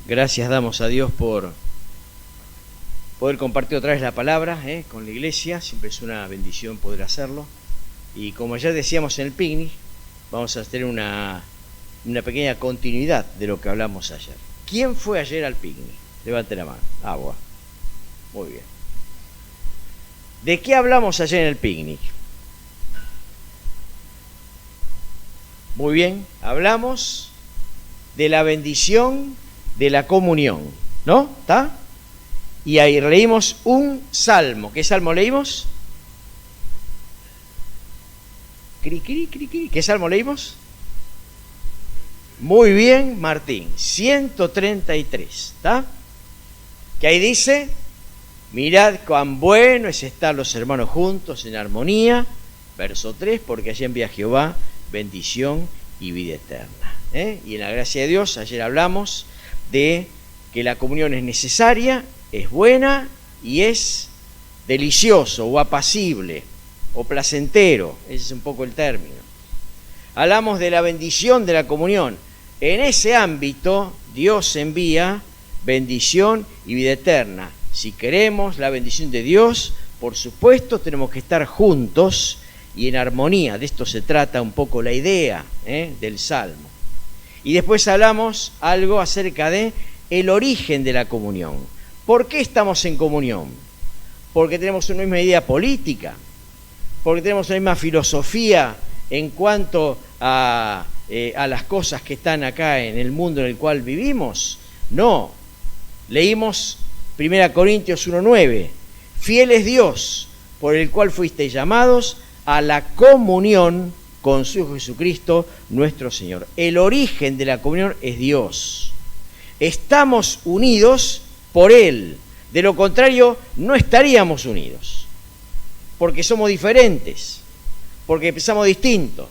Gracias damos a Dios por poder compartir otra vez la palabra con la iglesia. Siempre es una bendición poder hacerlo. Y como ya decíamos en el picnic, vamos a tener una pequeña continuidad de lo que hablamos ayer. ¿Quién fue ayer al picnic? Levante la mano. Agua. Muy bien. ¿De qué hablamos ayer en el picnic? Muy bien, hablamos de la bendición de la comunión, ¿no? ¿Está? Y ahí leímos un salmo. ¿Qué salmo leímos? ¿Qué salmo leímos? Muy bien, Martín. 133, ¿está? Que ahí dice: mirad cuán bueno es estar los hermanos juntos en armonía. Verso 3, porque allí envía Jehová bendición y vida eterna. Y en la gracia de Dios, ayer hablamos de que la comunión es necesaria, es buena y es delicioso o apacible o placentero. Ese es un poco el término. Hablamos de la bendición de la comunión. En ese ámbito, Dios envía bendición y vida eterna. Si queremos la bendición de Dios, por supuesto, tenemos que estar juntos y en armonía. De esto se trata un poco la idea del Salmo. Y después hablamos algo acerca de el origen de la comunión. ¿Por qué estamos en comunión? Porque tenemos una misma idea política, porque tenemos una misma filosofía en cuanto a las cosas que están acá en el mundo en el cual vivimos. No. Leímos 1 Corintios 1:9. Fiel es Dios, por el cual fuisteis llamados a la comunión con su Hijo Jesucristo, nuestro Señor. El origen de la comunión es Dios. Estamos unidos por Él. De lo contrario, no estaríamos unidos. Porque somos diferentes, porque pensamos distinto,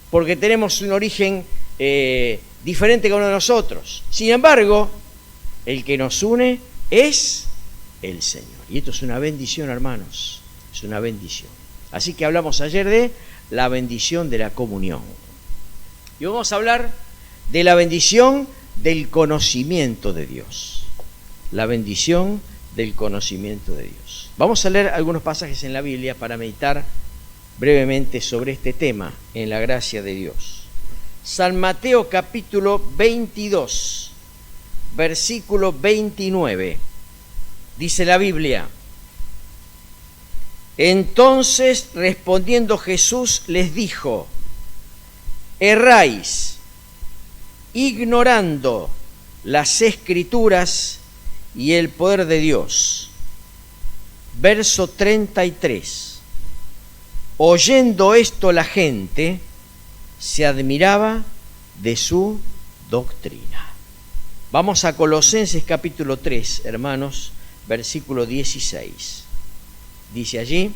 porque tenemos un origen diferente que uno de nosotros. Sin embargo, el que nos une es el Señor. Y esto es una bendición, hermanos. Es una bendición. Así que hablamos ayer de la bendición de la comunión. Y vamos a hablar de la bendición del conocimiento de Dios. La bendición del conocimiento de Dios. Vamos a leer algunos pasajes en la Biblia para meditar brevemente sobre este tema en la gracia de Dios. San Mateo capítulo 22, versículo 29. Dice la Biblia: entonces respondiendo Jesús les dijo: erráis, ignorando las Escrituras y el poder de Dios. Verso 33. Oyendo esto la gente se admiraba de su doctrina. Vamos a Colosenses capítulo 3, hermanos, versículo 16. Dice allí: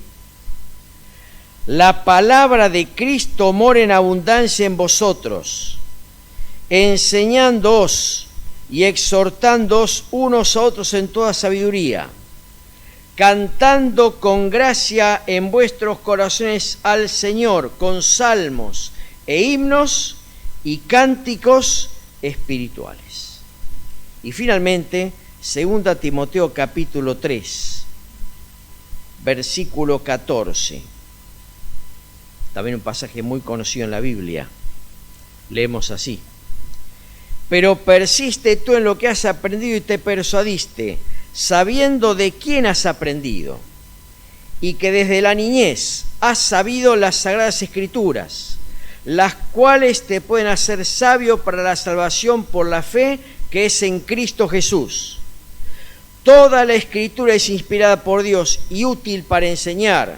la palabra de Cristo mora en abundancia en vosotros, enseñándoos y exhortándoos unos a otros en toda sabiduría, cantando con gracia en vuestros corazones al Señor, con salmos e himnos y cánticos espirituales. Y finalmente, 2 Timoteo capítulo 3, versículo 14. También un pasaje muy conocido en la Biblia. Leemos así: pero persiste tú en lo que has aprendido y te persuadiste, sabiendo de quién has aprendido, y que desde la niñez has sabido las sagradas Escrituras, las cuales te pueden hacer sabio para la salvación por la fe que es en Cristo Jesús. Toda la Escritura es inspirada por Dios y útil para enseñar,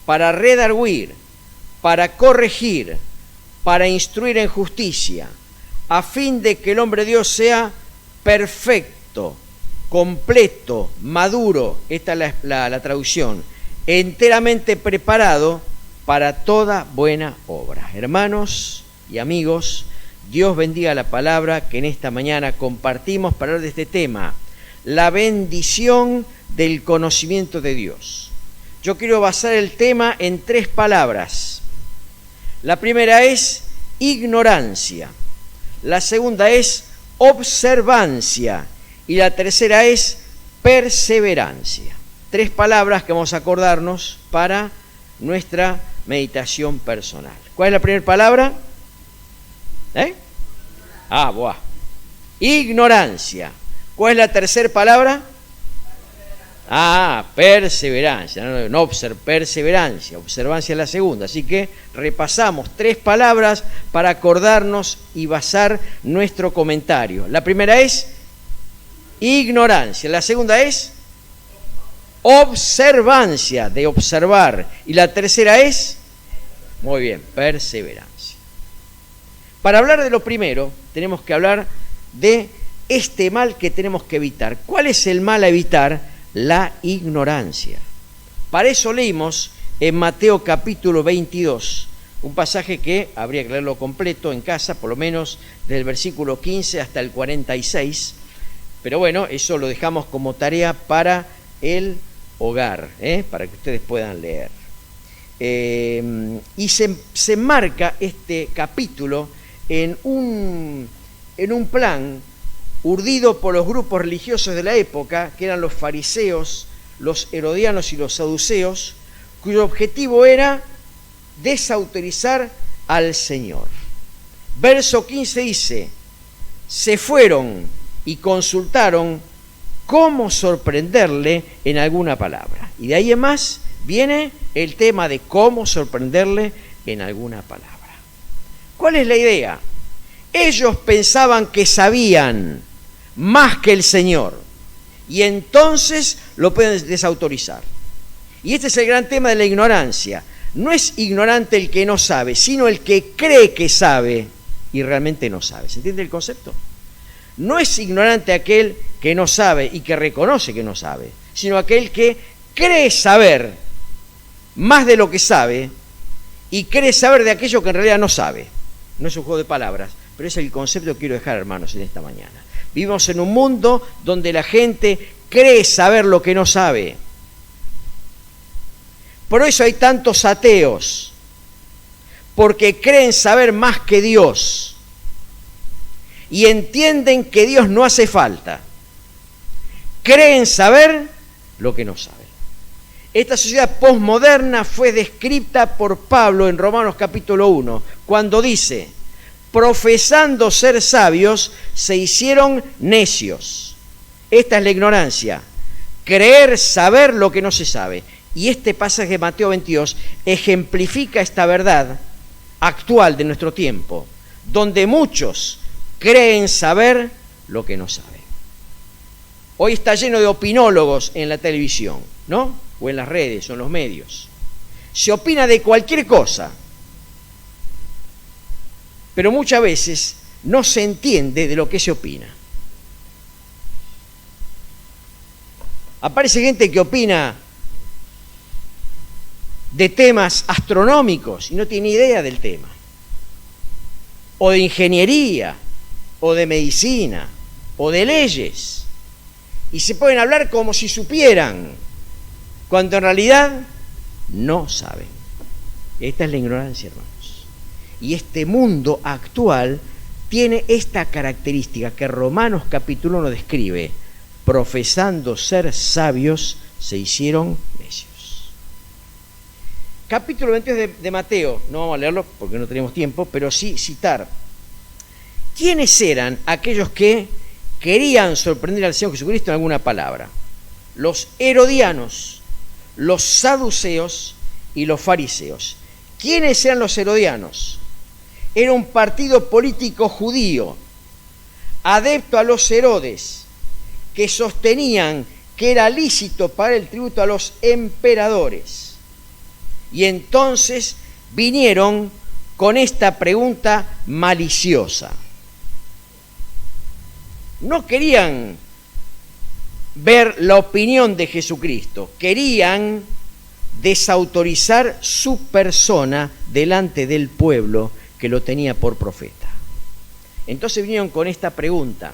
para redarguir, para corregir, para instruir en justicia, a fin de que el hombre de Dios sea perfecto, completo, maduro, esta es la traducción, enteramente preparado para toda buena obra. Hermanos y amigos, Dios bendiga la palabra que en esta mañana compartimos para hablar de este tema, la bendición del conocimiento de Dios. Yo quiero basar el tema en 3 palabras. La primera es ignorancia. La segunda es observancia y la tercera es perseverancia. 3 palabras que vamos a acordarnos para nuestra meditación personal. ¿Cuál es la primera palabra? Ignorancia. ¿Cuál es la tercera palabra? Perseverancia. Perseverancia. Observancia es la segunda. Así que repasamos 3 palabras para acordarnos y basar nuestro comentario. La primera es ignorancia. La segunda es observancia, de observar. Y la tercera es, muy bien, perseverancia. Para hablar de lo primero, tenemos que hablar de este mal que tenemos que evitar. ¿Cuál es el mal a evitar? La ignorancia. Para eso leímos en Mateo capítulo 22, un pasaje que habría que leerlo completo en casa, por lo menos del versículo 15 hasta el 46, pero bueno, eso lo dejamos como tarea para el hogar, para que ustedes puedan leer. Y se enmarca este capítulo en un plan urdido por los grupos religiosos de la época, que eran los fariseos, los herodianos y los saduceos, cuyo objetivo era desautorizar al Señor. Verso 15 dice: se fueron y consultaron cómo sorprenderle en alguna palabra. Y de ahí en más viene el tema de cómo sorprenderle en alguna palabra. ¿Cuál es la idea? Ellos pensaban que sabían más que el Señor y entonces lo pueden desautorizar. Y este es el gran tema de la ignorancia. No es ignorante el que no sabe, sino el que cree que sabe y realmente no sabe. ¿Se entiende el concepto? No es ignorante aquel que no sabe y que reconoce que no sabe, sino aquel que cree saber más de lo que sabe y cree saber de aquello que en realidad no sabe. No es un juego de palabras, pero es el concepto que quiero dejar, hermanos, en esta mañana. Vivimos en un mundo donde la gente cree saber lo que no sabe. Por eso hay tantos ateos, porque creen saber más que Dios y entienden que Dios no hace falta. Creen saber lo que no saben. Esta sociedad posmoderna fue descrita por Pablo en Romanos capítulo 1, cuando dice: profesando ser sabios, se hicieron necios. Esta es la ignorancia, creer saber lo que no se sabe. Y este pasaje de Mateo 22 ejemplifica esta verdad actual de nuestro tiempo, donde muchos creen saber lo que no saben. Hoy está lleno de opinólogos en la televisión, ¿no? O en las redes o en los medios. Se opina de cualquier cosa, pero muchas veces no se entiende de lo que se opina. Aparece gente que opina de temas astronómicos y no tiene idea del tema, o de ingeniería, o de medicina, o de leyes, y se pueden hablar como si supieran, cuando en realidad no saben. Esta es la ignorancia, hermanos. Y este mundo actual tiene esta característica que Romanos capítulo 1 describe: profesando ser sabios, se hicieron necios. Capítulo 22 de Mateo, no vamos a leerlo porque no tenemos tiempo, pero sí citar quiénes eran aquellos que querían sorprender al Señor Jesucristo en alguna palabra. Los herodianos, los saduceos y los fariseos. ¿Quiénes eran los herodianos? Era un partido político judío, adepto a los Herodes, que sostenían que era lícito pagar el tributo a los emperadores. Y entonces vinieron con esta pregunta maliciosa. No querían ver la opinión de Jesucristo, querían desautorizar su persona delante del pueblo que lo tenía por profeta. Entonces vinieron con esta pregunta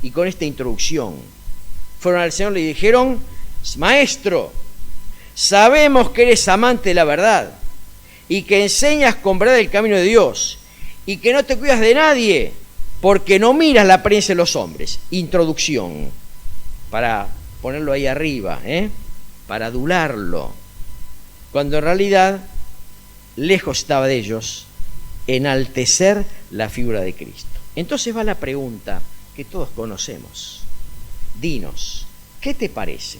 y con esta introducción. Fueron al Señor y le dijeron: Maestro, sabemos que eres amante de la verdad y que enseñas con verdad el camino de Dios y que no te cuidas de nadie, porque no miras la apariencia de los hombres. Introducción, para ponerlo ahí arriba, para adularlo, cuando en realidad, lejos estaba de ellos, enaltecer la figura de Cristo. Entonces va la pregunta que todos conocemos. Dinos, ¿qué te parece?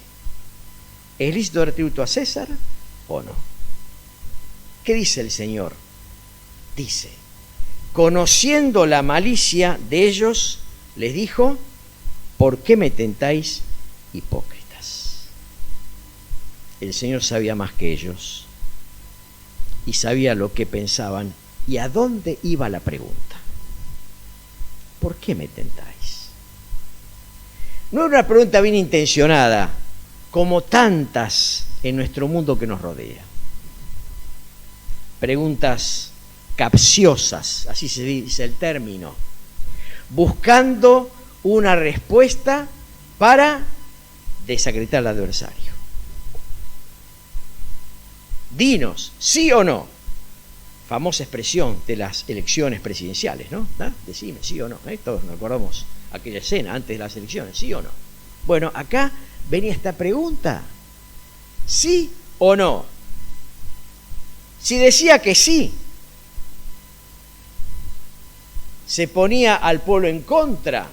¿Es lícito dar tributo a César o no? ¿Qué dice el Señor? Dice, conociendo la malicia de ellos, les dijo, ¿por qué me tentáis, hipócritas? El Señor sabía más que ellos y sabía lo que pensaban y a dónde iba la pregunta. ¿Por qué me tentáis? No era una pregunta bien intencionada, como tantas en nuestro mundo que nos rodea. Preguntas capciosas, así se dice el término, buscando una respuesta para desacreditar al adversario. Dinos, ¿sí o no? Famosa expresión de las elecciones presidenciales, ¿no? Decime, ¿sí o no? Todos nos acordamos aquella escena antes de las elecciones, ¿sí o no? Bueno, acá venía esta pregunta, ¿sí o no? Si decía que sí, se ponía al pueblo en contra,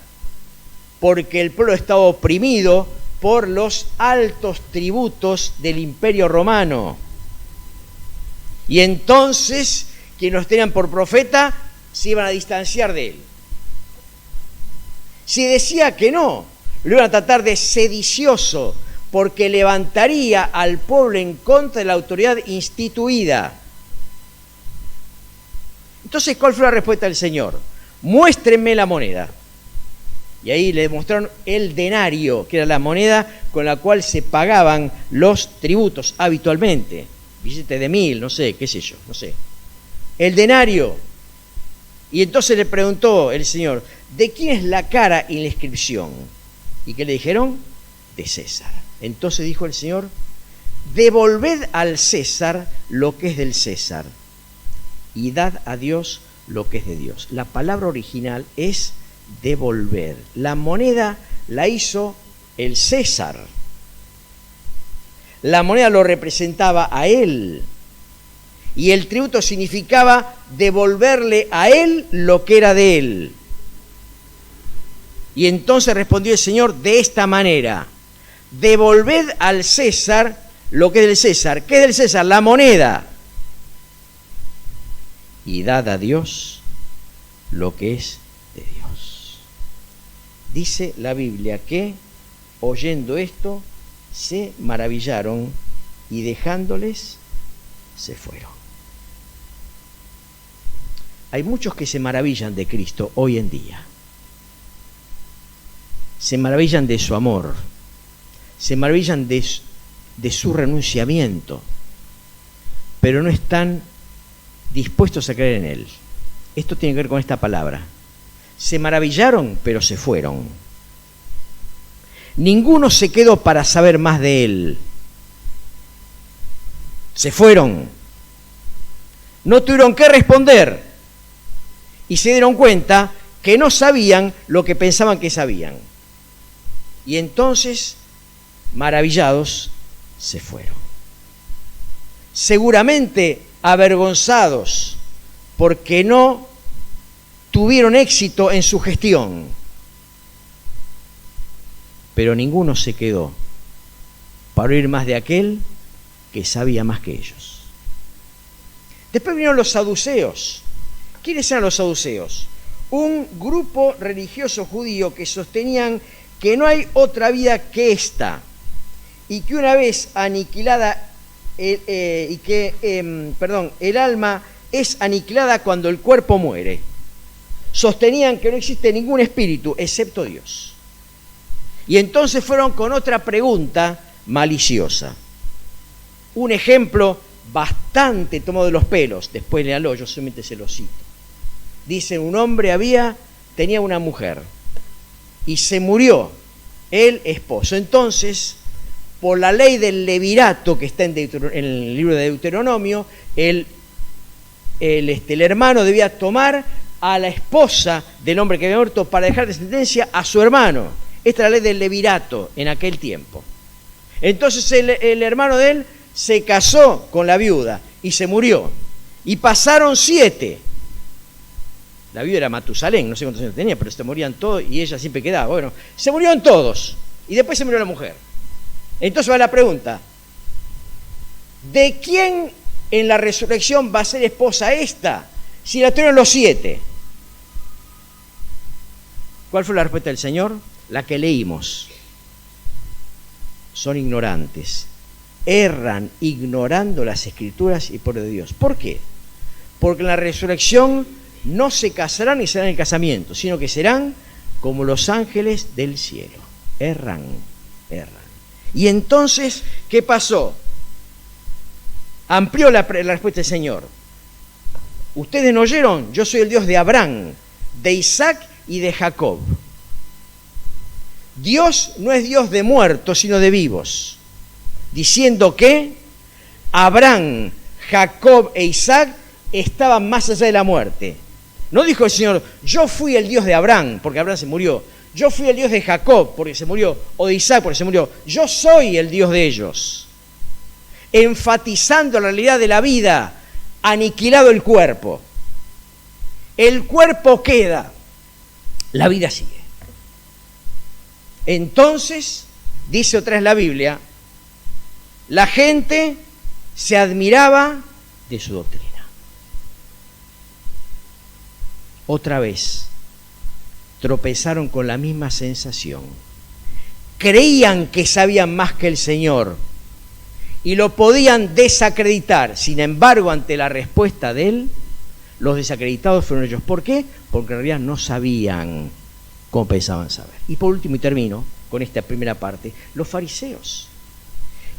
porque el pueblo estaba oprimido por los altos tributos del Imperio Romano. Y entonces, quienes los tenían por profeta, se iban a distanciar de él. Si decía que no, lo iban a tratar de sedicioso, porque levantaría al pueblo en contra de la autoridad instituida. Entonces, ¿cuál fue la respuesta del Señor? Muéstrenme la moneda. Y ahí le mostraron el denario, que era la moneda con la cual se pagaban los tributos habitualmente. Billetes de 1000, no sé, qué sé yo, no sé. El denario. Y entonces le preguntó el Señor, ¿de quién es la cara y la inscripción? ¿Y qué le dijeron? De César. Entonces dijo el Señor, devolved al César lo que es del César y dad a Dios lo que es de Dios. La palabra original es devolver. La moneda la hizo el César. La moneda lo representaba a él. Y el tributo significaba devolverle a él lo que era de él. Y entonces respondió el Señor de esta manera: devolved al César lo que es del César. ¿Qué es del César? La moneda. Y dad a Dios lo que es de Dios. Dice la Biblia que, oyendo esto, se maravillaron y dejándoles, se fueron. Hay muchos que se maravillan de Cristo hoy en día. Se maravillan de su amor, se maravillan de su renunciamiento, pero no están dispuestos a creer en Él. Esto tiene que ver con esta palabra. Se maravillaron, pero se fueron. Ninguno se quedó para saber más de Él. Se fueron. No tuvieron que responder. Y se dieron cuenta que no sabían lo que pensaban que sabían. Y entonces, maravillados, se fueron. Seguramente avergonzados porque no tuvieron éxito en su gestión. Pero ninguno se quedó para oír más de aquel que sabía más que ellos. Después vinieron los saduceos. ¿Quiénes eran los saduceos? Un grupo religioso judío que sostenían que no hay otra vida que esta, y que una vez aniquilada, el alma es aniquilada cuando el cuerpo muere. Sostenían que no existe ningún espíritu excepto Dios. Y entonces fueron con otra pregunta maliciosa. Un ejemplo bastante tomado de los pelos, después léalo, yo solamente se lo cito. Dice, un hombre tenía una mujer, y se murió el esposo. Entonces, por la ley del levirato que está en el libro de Deuteronomio, el hermano debía tomar a la esposa del hombre que había muerto para dejar descendencia a su hermano. Esta es la ley del levirato en aquel tiempo. Entonces el hermano de él se casó con la viuda y se murió. Y pasaron 7. La viuda era Matusalén, no sé cuántos años tenía, pero se morían todos y ella siempre quedaba. Bueno, se murieron todos y después se murió la mujer. Entonces va la pregunta, ¿de quién en la resurrección va a ser esposa esta si la tuvieron los 7? ¿Cuál fue la respuesta del Señor? La que leímos. Son ignorantes. Erran ignorando las Escrituras y por de Dios. ¿Por qué? Porque en la resurrección no se casarán ni serán el casamiento, sino que serán como los ángeles del cielo. Erran. Y entonces, ¿qué pasó? Amplió la respuesta del Señor. Ustedes no oyeron, yo soy el Dios de Abraham, de Isaac y de Jacob. Dios no es Dios de muertos, sino de vivos, diciendo que Abraham, Jacob e Isaac estaban más allá de la muerte. No dijo el Señor, yo fui el Dios de Abraham, porque Abraham se murió. Yo fui el Dios de Jacob, porque se murió. O de Isaac, porque se murió. Yo soy el Dios de ellos. Enfatizando la realidad de la vida, aniquilado el cuerpo. El cuerpo queda, la vida sigue. Entonces, dice otra vez la Biblia, la gente se admiraba de su doctrina. Otra vez, tropezaron con la misma sensación. Creían que sabían más que el Señor y lo podían desacreditar. Sin embargo, ante la respuesta de Él, los desacreditados fueron ellos. ¿Por qué? Porque en realidad no sabían cómo pensaban saber. Y por último, y termino con esta primera parte, los fariseos.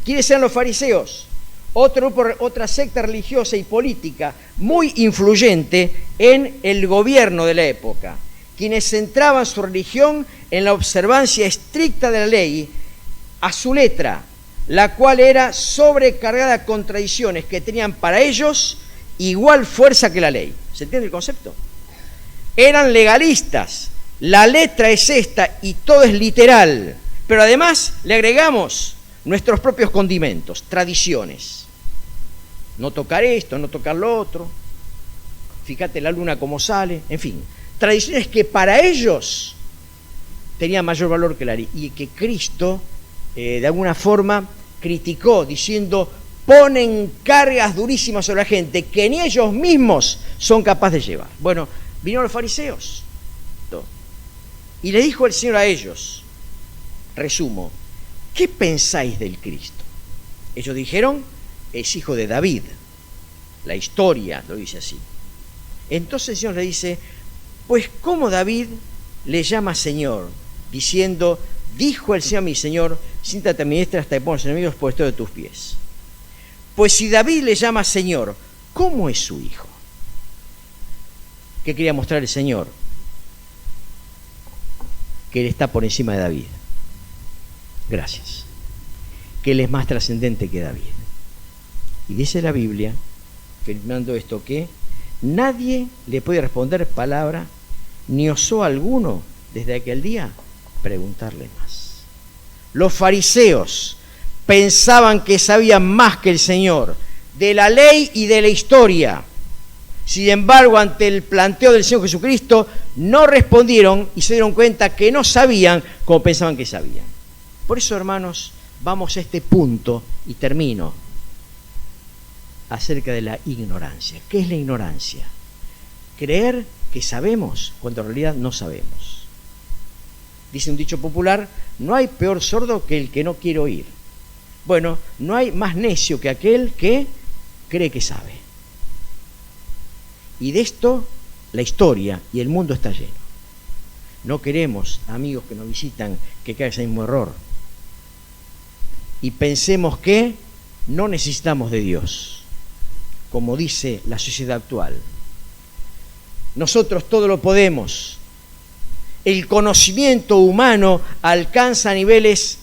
¿Quiénes eran los fariseos? Otra secta religiosa y política muy influyente en el gobierno de la época, quienes centraban su religión en la observancia estricta de la ley a su letra, la cual era sobrecargada de contradicciones que tenían para ellos igual fuerza que la ley. ¿Se entiende el concepto? Eran legalistas, la letra es esta y todo es literal, pero además le agregamos nuestros propios condimentos, tradiciones. No tocar esto, no tocar lo otro, fíjate la luna cómo sale, en fin, tradiciones que para ellos tenían mayor valor que la ley y que Cristo de alguna forma criticó diciendo, ponen cargas durísimas sobre la gente que ni ellos mismos son capaces de llevar. Bueno, vinieron los fariseos y le dijo el Señor a ellos, resumo, ¿qué pensáis del Cristo? Ellos dijeron, es hijo de David. La historia lo dice así. Entonces el Señor le dice, pues ¿cómo David le llama Señor? Diciendo, dijo el Señor a mi Señor, siéntate a mi diestra hasta que pongas enemigos por esto de tus pies. Pues si David le llama Señor, ¿cómo es su hijo? ¿Qué quería mostrar el Señor? Que Él está por encima de David. Gracias. Que Él es más trascendente que David. Y dice la Biblia, afirmando esto, que nadie le puede responder palabra, ni osó alguno desde aquel día preguntarle más. Los fariseos pensaban que sabían más que el Señor, de la ley y de la historia. Sin embargo, ante el planteo del Señor Jesucristo, no respondieron y se dieron cuenta que no sabían como pensaban que sabían. Por eso, hermanos, vamos a este punto y termino acerca de la ignorancia. ¿Qué es la ignorancia? Creer que sabemos cuando en realidad no sabemos. Dice un dicho popular, no hay peor sordo que el que no quiere oír. Bueno, no hay más necio que aquel que cree que sabe. Y de esto la historia y el mundo está lleno. No queremos, amigos que nos visitan, que caigan ese mismo error. Y pensemos que no necesitamos de Dios, como dice la sociedad actual. Nosotros todo lo podemos. El conocimiento humano alcanza niveles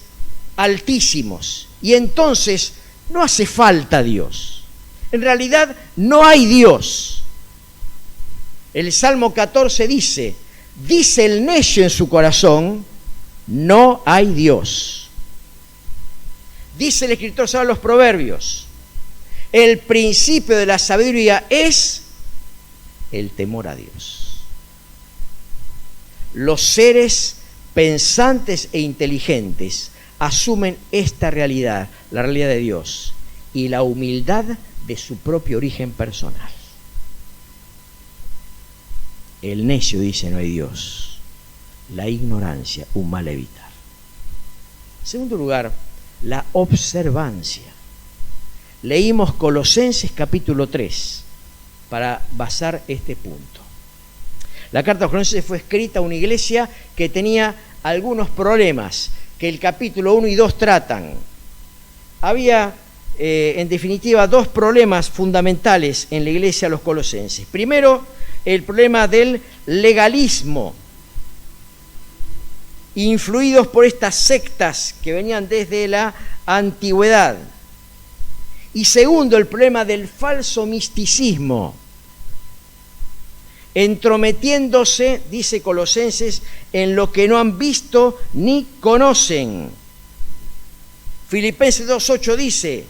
altísimos y entonces no hace falta Dios. En realidad no hay Dios. El Salmo 14 dice el necio en su corazón, no hay Dios. Dice el escritor de los Proverbios, el principio de la sabiduría es el temor a Dios. Los seres pensantes e inteligentes asumen esta realidad, la realidad de Dios, y la humildad de su propio origen personal. El necio dice no hay Dios, la ignorancia, un mal a evitar. En segundo lugar, la observancia. Leímos Colosenses capítulo 3 para basar este punto. La carta de los Colosenses fue escrita a una iglesia que tenía algunos problemas que el capítulo 1 y 2 tratan. Había, en definitiva, dos problemas fundamentales en la iglesia de los Colosenses. Primero, el problema del legalismo, influidos por estas sectas que venían desde la antigüedad. Y segundo, el problema del falso misticismo, entrometiéndose, dice Colosenses, en lo que no han visto ni conocen. Filipenses 2:8 dice,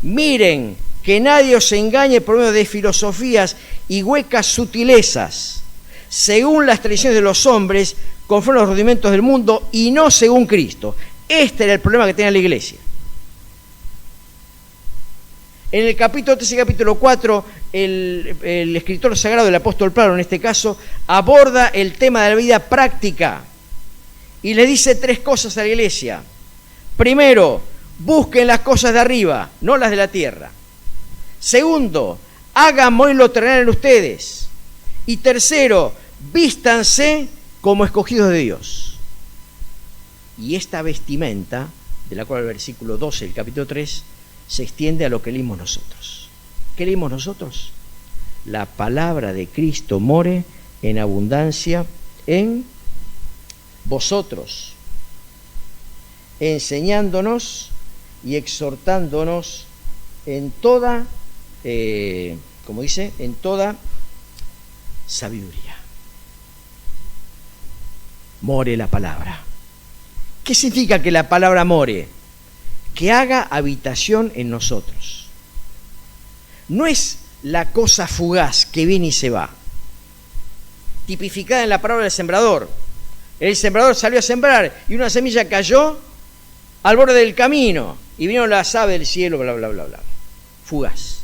miren que nadie os engañe por medio de filosofías y huecas sutilezas, según las tradiciones de los hombres, conforme a los rudimentos del mundo y no según Cristo. Este era el problema que tenía la iglesia. En el capítulo 3 y capítulo 4, el escritor sagrado, el apóstol Pablo en este caso, aborda el tema de la vida práctica y le dice tres cosas a la iglesia. Primero, busquen las cosas de arriba, no las de la tierra. Segundo, hagan morir lo terrenal en ustedes. Y tercero, vístanse como escogidos de Dios. Y esta vestimenta, de la cual el versículo 12 del capítulo 3, se extiende a lo que leímos nosotros. ¿Qué leímos nosotros? La palabra de Cristo more en abundancia en vosotros, enseñándonos y exhortándonos en toda, como dice, en toda sabiduría. More la palabra. ¿Qué significa que la palabra more? Que haga habitación en nosotros. No es la cosa fugaz que viene y se va, tipificada en la parábola del sembrador. El sembrador salió a sembrar y una semilla cayó al borde del camino y vinieron las aves del cielo, bla, bla, bla, bla. Fugaz.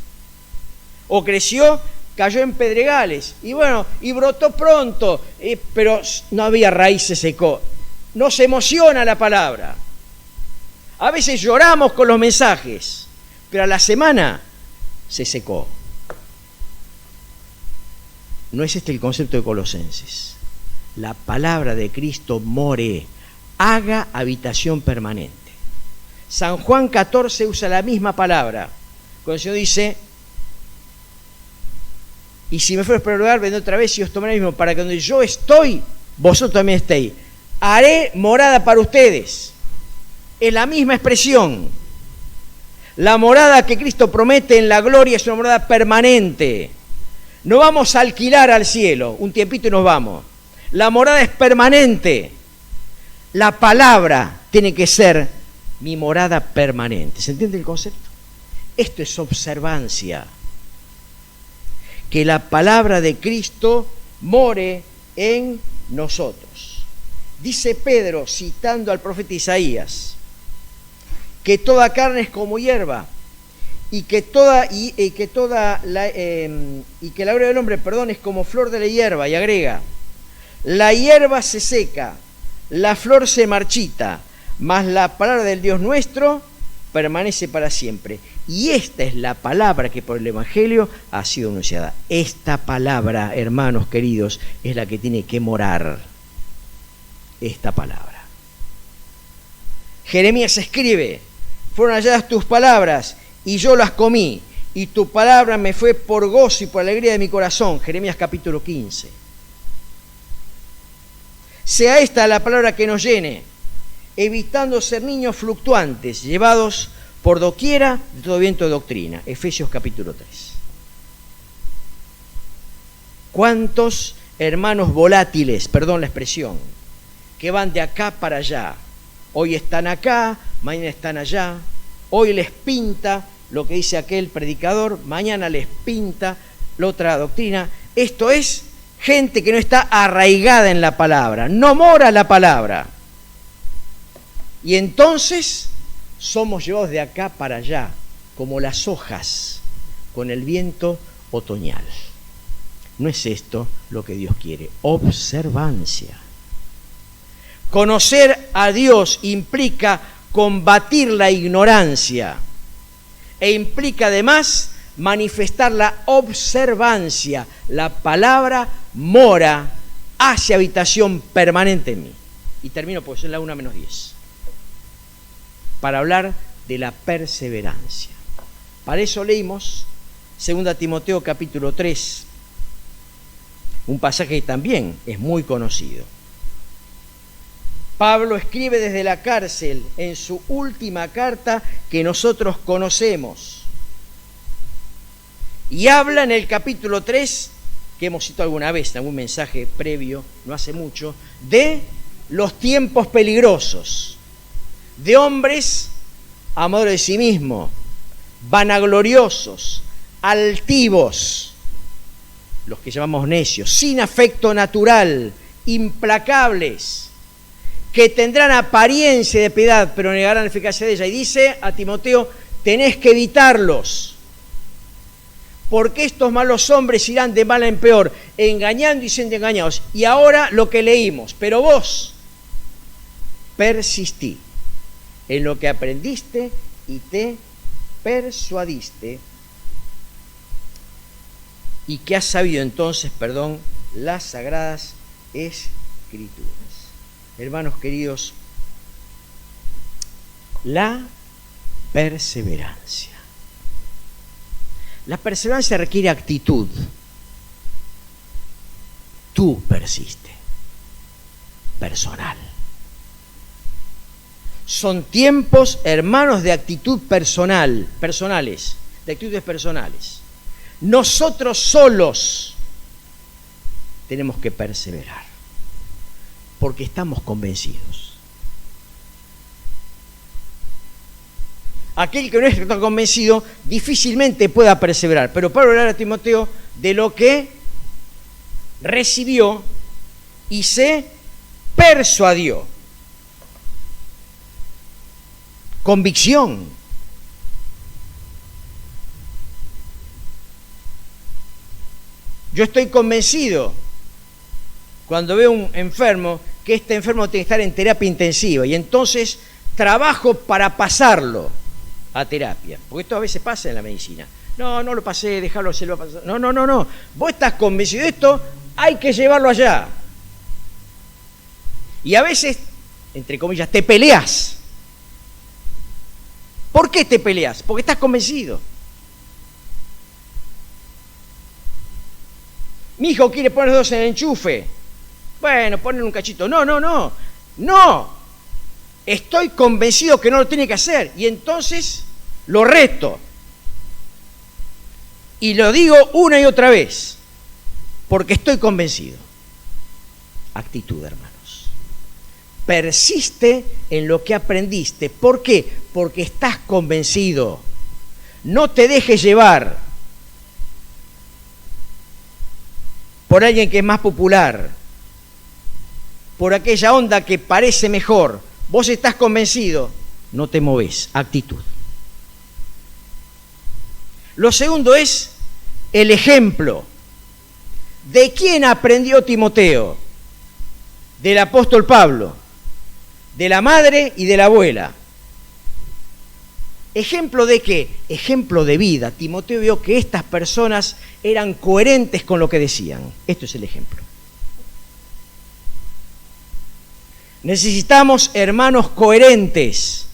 O creció, cayó en pedregales y bueno, y brotó pronto, pero no había raíz, se secó. Nos emociona la palabra. A veces lloramos con los mensajes, pero a la semana se secó. No es este el concepto de Colosenses. La palabra de Cristo more, haga habitación permanente. San Juan 14 usa la misma palabra, cuando el Señor dice, y si me fueres para el lugar, vendré otra vez y os tomaré mismo, para que donde yo estoy, vosotros también estéis. Haré morada para ustedes. Es la misma expresión. La morada que Cristo promete en la gloria es una morada permanente. No vamos a alquilar al cielo un tiempito y nos vamos. La morada es permanente. La palabra tiene que ser mi morada permanente. ¿Se entiende el concepto? Esto es observancia. Que la palabra de Cristo more en nosotros. Dice Pedro, citando al profeta Isaías, que toda carne es como hierba y que la obra del hombre, es como flor de la hierba, y agrega, la hierba se seca, la flor se marchita, mas la palabra del Dios nuestro permanece para siempre. Y esta es la palabra que por el Evangelio ha sido anunciada. Esta palabra, hermanos queridos, es la que tiene que morar. Esta palabra. Jeremías escribe, fueron halladas tus palabras y yo las comí, y tu palabra me fue por gozo y por alegría de mi corazón. Jeremías capítulo 15. Sea esta la palabra que nos llene, evitando ser niños fluctuantes, llevados por doquiera de todo viento de doctrina. Efesios capítulo 3. ¿Cuántos hermanos volátiles, perdón la expresión, que van de acá para allá? Hoy están acá, mañana están allá. Hoy les pinta lo que dice aquel predicador, mañana les pinta la otra doctrina. Esto es gente que no está arraigada en la palabra, no mora la palabra. Y entonces somos llevados de acá para allá, como las hojas con el viento otoñal. No es esto lo que Dios quiere. Observancia. Conocer a Dios implica combatir la ignorancia e implica además manifestar la observancia. La palabra mora, hace habitación permanente en mí. Y termino porque son la 1:10. Para hablar de la perseverancia. Para eso leímos 2 Timoteo capítulo 3, un pasaje que también es muy conocido. Pablo escribe desde la cárcel en su última carta que nosotros conocemos. Y habla en el capítulo 3, que hemos citado alguna vez en algún mensaje previo, no hace mucho, de los tiempos peligrosos, de hombres amadores de sí mismos, vanagloriosos, altivos, los que llamamos necios, sin afecto natural, implacables, que tendrán apariencia de piedad, pero negarán la eficacia de ella. Y dice a Timoteo, tenés que evitarlos, porque estos malos hombres irán de mal en peor, engañando y siendo engañados. Y ahora lo que leímos, pero vos persistí en lo que aprendiste y te persuadiste, y que has sabido entonces, las sagradas escrituras. Hermanos queridos, la perseverancia. La perseverancia requiere actitud. Tú persiste. Personal. Son tiempos, hermanos, de actitud personales, de actitudes personales. Nosotros solos tenemos que perseverar, porque estamos convencidos. Aquel que no está convencido difícilmente pueda perseverar, pero Pablo habla a Timoteo de lo que recibió y se persuadió. Convicción. Yo estoy convencido cuando veo un enfermo que este enfermo tiene que estar en terapia intensiva y entonces trabajo para pasarlo a terapia, porque esto a veces pasa en la medicina. No lo pasé, déjalo, se lo pasó. No. Vos estás convencido de esto, hay que llevarlo allá. Y a veces, entre comillas, te peleás. ¿Por qué te peleas? Porque estás convencido. Mi hijo quiere poner los dedos en el enchufe. Bueno, ponen un cachito. No. Estoy convencido que no lo tiene que hacer. Y entonces lo reto. Y lo digo una y otra vez. Porque estoy convencido. Actitud, hermanos. Persiste en lo que aprendiste. ¿Por qué? Porque estás convencido. No te dejes llevar por alguien que es más popular, por aquella onda que parece mejor. Vos estás convencido, no te movés. Actitud. Lo segundo es el ejemplo. ¿De quién aprendió Timoteo? Del apóstol Pablo, de la madre y de la abuela. ¿Ejemplo de qué? Ejemplo de vida. Timoteo vio que estas personas eran coherentes con lo que decían. Esto es el ejemplo. Necesitamos hermanos coherentes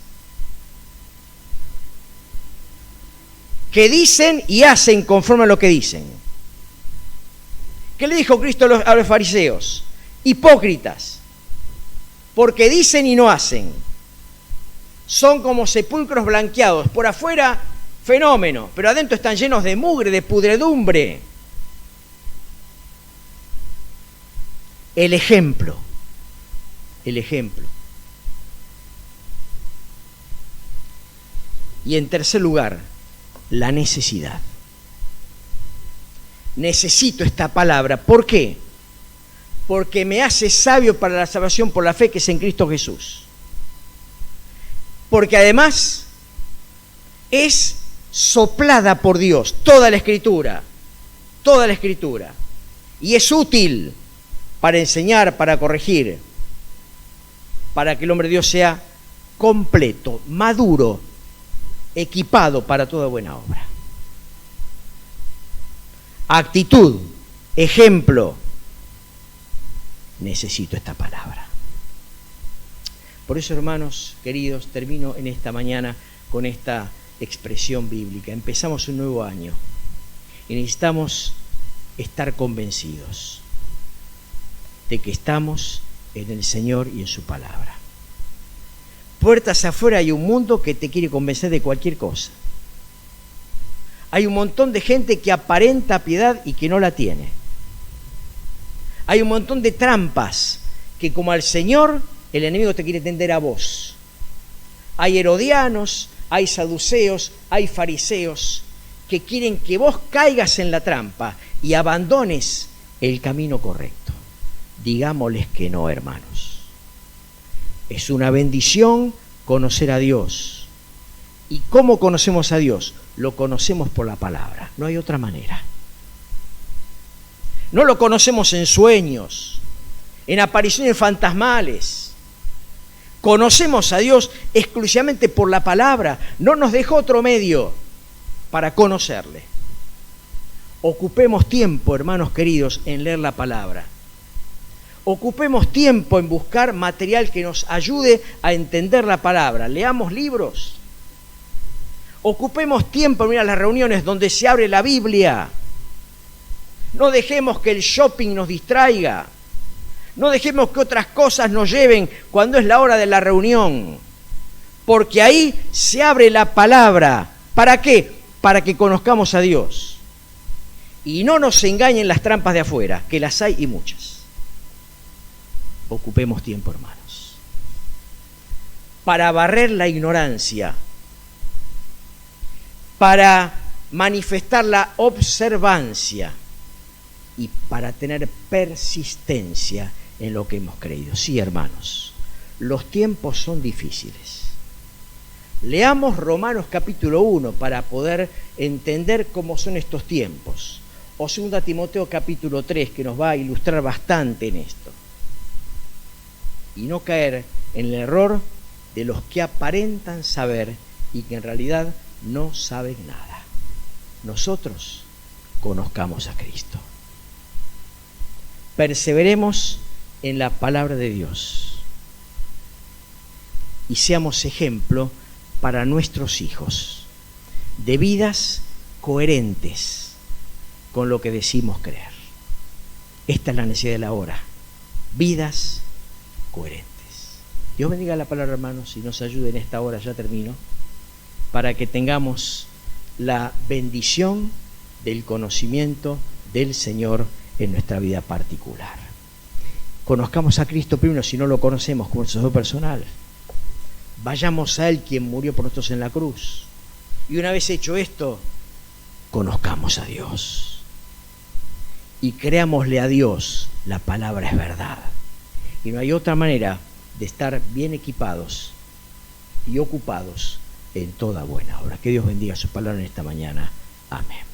que dicen y hacen conforme a lo que dicen. ¿Qué le dijo Cristo a los fariseos? Hipócritas, porque dicen y no hacen. Son como sepulcros blanqueados. Por afuera, fenómeno, pero adentro están llenos de mugre, de pudredumbre. El ejemplo. El ejemplo. Y en tercer lugar, la necesidad. Necesito esta palabra. ¿Por qué? Porque me hace sabio para la salvación por la fe que es en Cristo Jesús. Porque además es soplada por Dios, toda la Escritura, y es útil para enseñar, para corregir, para que el hombre de Dios sea completo, maduro, equipado para toda buena obra. Actitud, ejemplo, necesito esta palabra. Por eso, hermanos queridos, termino en esta mañana con esta expresión bíblica. Empezamos un nuevo año y necesitamos estar convencidos de que estamos en el Señor y en su palabra. Puertas afuera hay un mundo que te quiere convencer de cualquier cosa. Hay un montón de gente que aparenta piedad y que no la tiene. Hay un montón de trampas que, como al Señor, el enemigo te quiere tender a vos. Hay herodianos, hay saduceos, hay fariseos que quieren que vos caigas en la trampa y abandones el camino correcto. Digámosles que no, hermanos. Es una bendición conocer a Dios. ¿Y cómo conocemos a Dios? Lo conocemos por la palabra. No hay otra manera. No lo conocemos en sueños, en apariciones fantasmales. Conocemos a Dios exclusivamente por la palabra. No nos dejó otro medio para conocerle. Ocupemos tiempo, hermanos queridos, en leer la palabra. Ocupemos tiempo en buscar material que nos ayude a entender la palabra. Leamos libros. Ocupemos tiempo en ir a las reuniones donde se abre la Biblia. No dejemos que el shopping nos distraiga. No dejemos que otras cosas nos lleven cuando es la hora de la reunión. Porque ahí se abre la palabra. ¿Para qué? Para que conozcamos a Dios. Y no nos engañen las trampas de afuera, que las hay y muchas. Ocupemos tiempo, hermanos, para barrer la ignorancia, para manifestar la observancia y para tener persistencia en lo que hemos creído. Sí, hermanos, los tiempos son difíciles. Leamos Romanos capítulo 1 para poder entender cómo son estos tiempos. O 2 Timoteo capítulo 3, que nos va a ilustrar bastante en esto. Y no caer en el error de los que aparentan saber y que en realidad no saben nada. Nosotros conozcamos a Cristo. Perseveremos en la palabra de Dios y seamos ejemplo para nuestros hijos de vidas coherentes con lo que decimos creer. Esta es la necesidad de la hora. Vidas coherentes. Dios bendiga la palabra, hermanos, y nos ayude en esta hora, ya termino, para que tengamos la bendición del conocimiento del Señor en nuestra vida particular. Conozcamos a Cristo primero, si no lo conocemos, como sacerdote personal. Vayamos a Él, quien murió por nosotros en la cruz. Y una vez hecho esto, conozcamos a Dios. Y creámosle a Dios, la palabra es verdad. Y no hay otra manera de estar bien equipados y ocupados en toda buena obra. Que Dios bendiga su palabra en esta mañana. Amén.